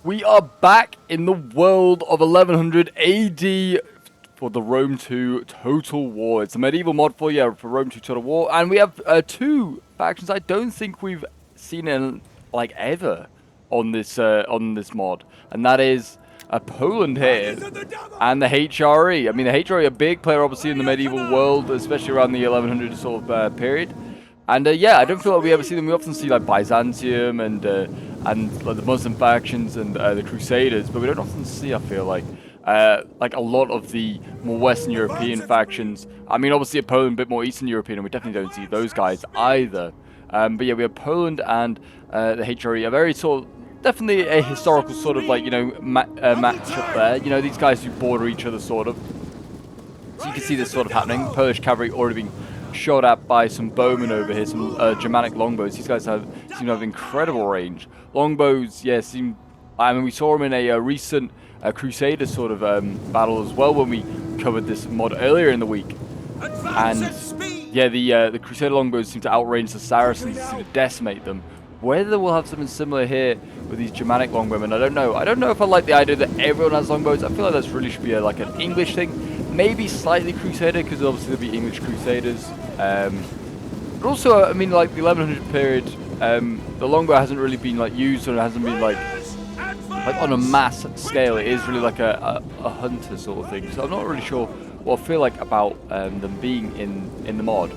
We are back in the world of 1100 AD for the Rome 2 Total War. It's a medieval mod for Rome 2 Total War, and we have two factions I don't think we've seen in like ever on this mod, and that is Poland here and the HRE. I mean, the HRE are a big player obviously in the medieval world, especially around the 1100 sort of period. And yeah, I don't feel like we ever see them. We often see like Byzantium and like the Muslim factions and the Crusaders, but we don't often see, I feel like a lot of the more Western European factions. I mean, obviously Poland a bit more Eastern European, and we definitely don't see those guys either. But yeah, we have Poland and the HRE, a very sort of, definitely a historical sort of like, you know, match up there. You know, these guys do border each other sort of. So you can see this sort of happening. Polish cavalry already being shot at by some bowmen over here, some Germanic longbows. These guys seem to have incredible range. Longbows, yeah, I mean, we saw them in a recent Crusader sort of battle as well when we covered this mod earlier in the week. And yeah, the Crusader longbows seem to outrange the Saracens, seem to decimate them. Whether we'll have something similar here with these Germanic longbowmen, I don't know. I don't know if I like the idea that everyone has longbows. I feel like this really should be like an English thing. Maybe slightly Crusader, because obviously there'll be English Crusaders. But also, I mean, like the 1100 period, the longbow hasn't really been like used, or it hasn't been like on a mass scale. It is really like a hunter sort of thing. So I'm not really sure what I feel like about them being in the mod.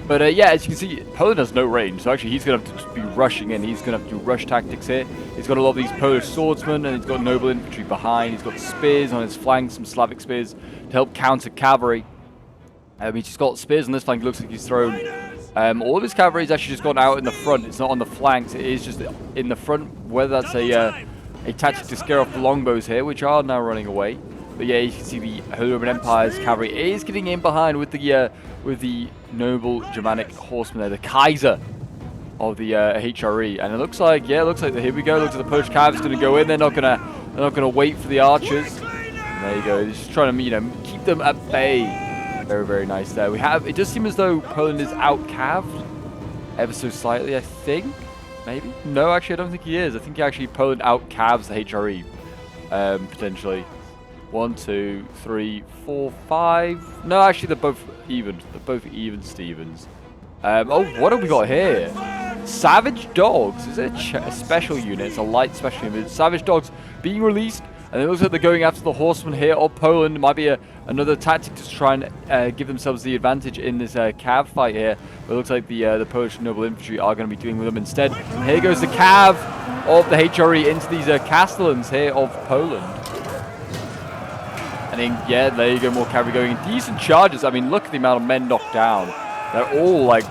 But yeah, as you can see, Poland has no range, so actually he's going to have to be rushing in. He's going to have to do rush tactics here. He's got a lot of these Polish swordsmen, and he's got noble infantry behind. He's got spears on his flanks, some Slavic spears to help counter cavalry. He's just got spears on this flank. It looks like he's thrown all of his cavalry. Is actually just gone out in the front. It's not on the flanks. It is just in the front. Whether that's a tactic to scare off the longbows here, which are now running away. But yeah, you can see the Holy Roman Empire's cavalry is getting in behind with the noble Germanic horsemen there, the Kaiser of the HRE, and it looks like, yeah, here we go. Looks like the Polish cav is going to go in. They're not gonna wait for the archers. And there you go. They're just trying to, you know, keep them at bay. Very, very nice there. It does seem as though Poland is out-caved ever so slightly, I think. Maybe? No, actually, I don't think he is. I think actually Poland out-calves the HRE, potentially. 1, 2, 3, 4, 5. No, actually, they're both even. They're both even Stevens. Oh, what have we got here? Savage Dogs. Is it a special unit? It's a light special unit. Savage Dogs being released. And it looks like they're going after the horsemen here of Poland. It might be another tactic to try and give themselves the advantage in this cav fight here. But it looks like the Polish noble infantry are going to be dealing with them instead. And here goes the cav of the HRE into these castellans here of Poland. And then, yeah, there you go, more cavalry going in. Decent charges. I mean, look at the amount of men knocked down. They're all, like,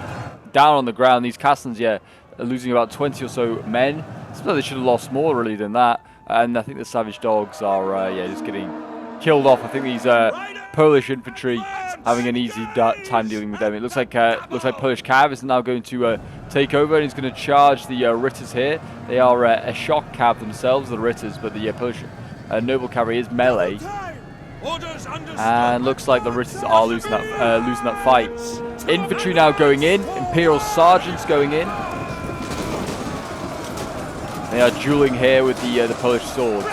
down on the ground. These castellans, yeah, are losing about 20 or so men. Seems like they should have lost more, really, than that. And I think the Savage Dogs are, yeah, just getting killed off. I think these Polish infantry having an easy time dealing with them. It looks like Polish cav is now going to take over, and he's going to charge the Ritters here. They are a shock cav themselves, the Ritters, but the Polish noble cavalry is melee. And looks like the Ritters are losing that fight. Infantry now going in. Imperial sergeants going in. They are dueling here with the Polish swords.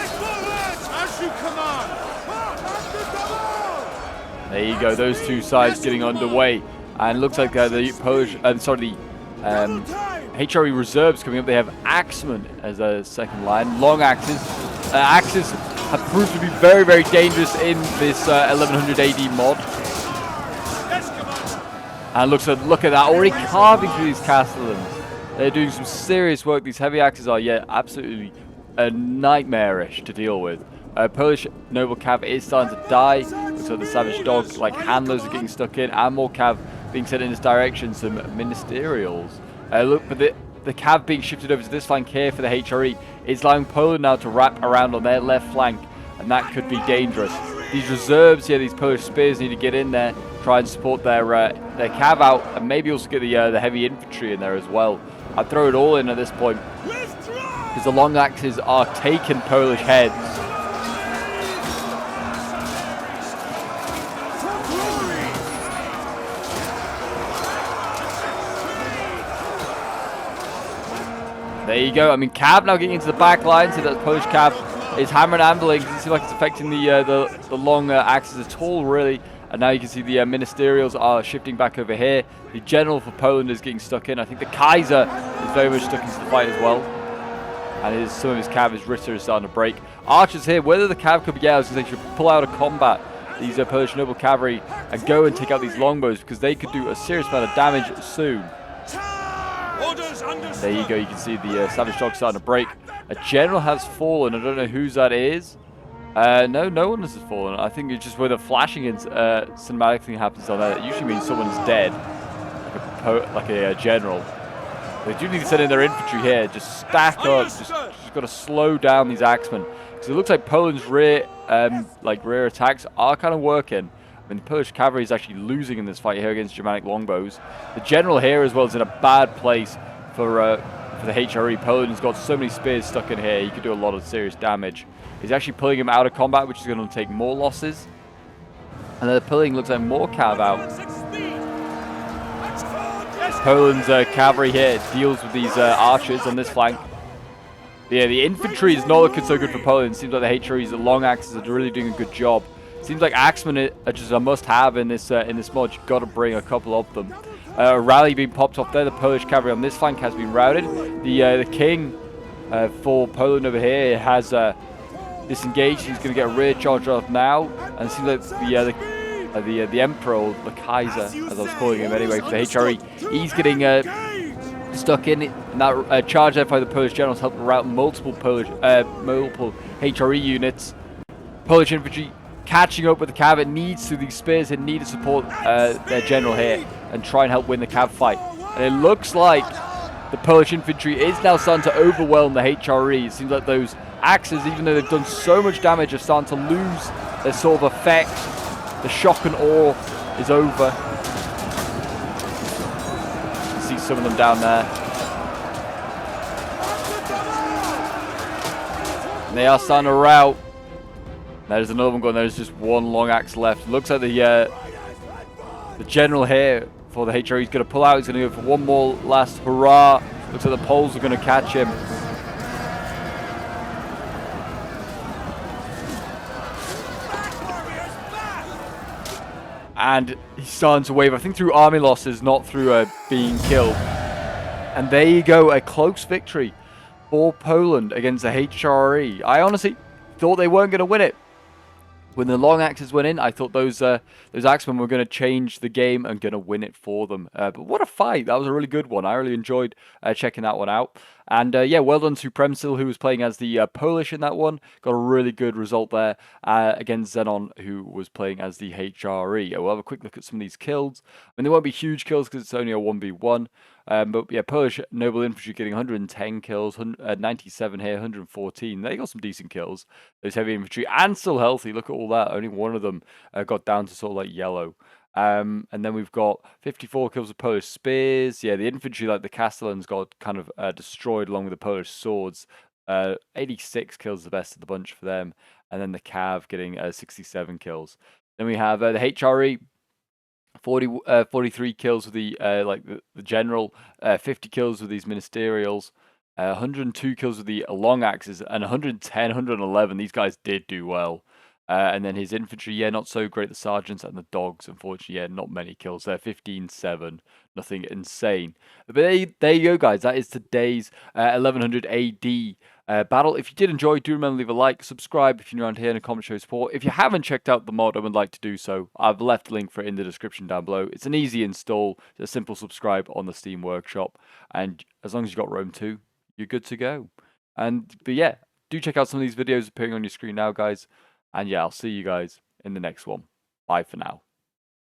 There you go. Those two sides getting underway, and it looks like the Polish, the HRE reserves coming up. They have axemen as a second line. Long axes. Axes have proved to be very, very dangerous in this 1100 AD mod. And look at that, already carving through these castellans. They're doing some serious work. These heavy axes are, yeah, absolutely nightmarish to deal with. Polish noble cav is starting to die. Looks like the Savage Dog, like, handlers are getting stuck in, and more cav being sent in this direction. Some ministerials. Look, but the cav being shifted over to this flank here for the HRE is allowing Poland now to wrap around on their left flank, and that could be dangerous. These reserves, yeah, these Polish spears need to get in there, try and support their cav out, and maybe also get the heavy infantry in there as well. I'd throw it all in at this point, because the long axes are taking Polish heads. There you go. I mean, Cav now getting into the back line. So that Polish Cav is hammering and ambling. Doesn't seem like it's affecting the long axes at all, really. And now you can see the ministerials are shifting back over here. The general for Poland is getting stuck in. I think the Kaiser is very much stuck into the fight as well. And some of his Cav, his Ritter is starting to break. Archers here, whether the Cav could be out, because they should pull out of combat these Polish noble cavalry and go and take out these longbows, because they could do a serious amount of damage soon. There you go, you can see the Savage Dog starting to break. A general has fallen, I don't know whose that is. No one has fallen. I think it's just where the flashing cinematic thing happens on that. It usually means someone's dead, like a general. They do need to send in their infantry here. Just stack up. Just got to slow down these axemen, because it looks like Poland's rear attacks are kind of working. I mean, the Polish cavalry is actually losing in this fight here against Germanic longbows. The general here as well is in a bad place for the HRE. Poland's got so many spears stuck in here. He could do a lot of serious damage. He's actually pulling him out of combat, which is going to take more losses. And they're pulling, looks like, more cav out. Poland's cavalry here deals with these archers on this flank. Yeah, the infantry is not looking so good for Poland. It seems like the HREs, the long axes, are really doing a good job. Seems like axemen are just a must-have in this mod. You've got to bring a couple of them. A rally being popped off there. The Polish cavalry on this flank has been routed. The king for Poland over here has disengaged. He's going to get a rear charge off now, and it seems like the emperor, or the Kaiser, as I was calling him anyway, for the HRE, he's getting stuck in it. And that charge there by the Polish generals helped rout multiple HRE units. Polish infantry catching up with the cav. It needs to, these spears, it need to support their general here and try and help win the cav fight. And it looks like the Polish infantry is now starting to overwhelm the HRE. It seems like those axes, even though they've done so much damage, are starting to lose their sort of effect. The shock and awe is over. You can see some of them down there. And they are starting to rout. There's another one going. There's just one long axe left. Looks like the general here for the HRE is going to pull out. He's going to go for one more last hurrah. Looks like the Poles are going to catch him. And he's starting to wave, I think, through army losses, not through being killed. And there you go, a close victory for Poland against the HRE. I honestly thought they weren't going to win it. When the long axes went in, I thought those axemen were going to change the game and going to win it for them. But what a fight. That was a really good one. I really enjoyed checking that one out. And yeah, well done to Premsil, who was playing as the Polish in that one. Got a really good result there against Zenon, who was playing as the HRE. We'll have a quick look at some of these kills. I mean, they won't be huge kills because it's only a 1v1. But yeah, Polish Noble Infantry getting 110 kills, 97 here, 114. They got some decent kills. Those heavy infantry, and still healthy. Look at all that. Only one of them got down to sort of like yellow. And then we've got 54 kills of Polish spears. Yeah, the infantry, like the Castellans, got kind of destroyed along with the Polish swords. 86 kills, the best of the bunch for them. And then the Cav getting 67 kills. Then we have the HRE. 43 kills with the general, 50 kills with these ministerials, 102 kills with the long axes, and 110, 111. These guys did do well. And then his infantry, yeah, not so great. The sergeants and the dogs, unfortunately, yeah, not many kills there. 15-7, nothing insane. But there you go, guys. That is today's 1100 AD battle. If you did enjoy, do remember to leave a like, subscribe if you're new around here, and a comment show support. If you haven't checked out the mod and would like to do so, I've left a link for it in the description down below. It's an easy install, it's a simple subscribe on the Steam Workshop, and as long as you've got Rome 2, you're good to go. But yeah, do check out some of these videos appearing on your screen now, guys. And yeah, I'll see you guys in the next one. Bye for now.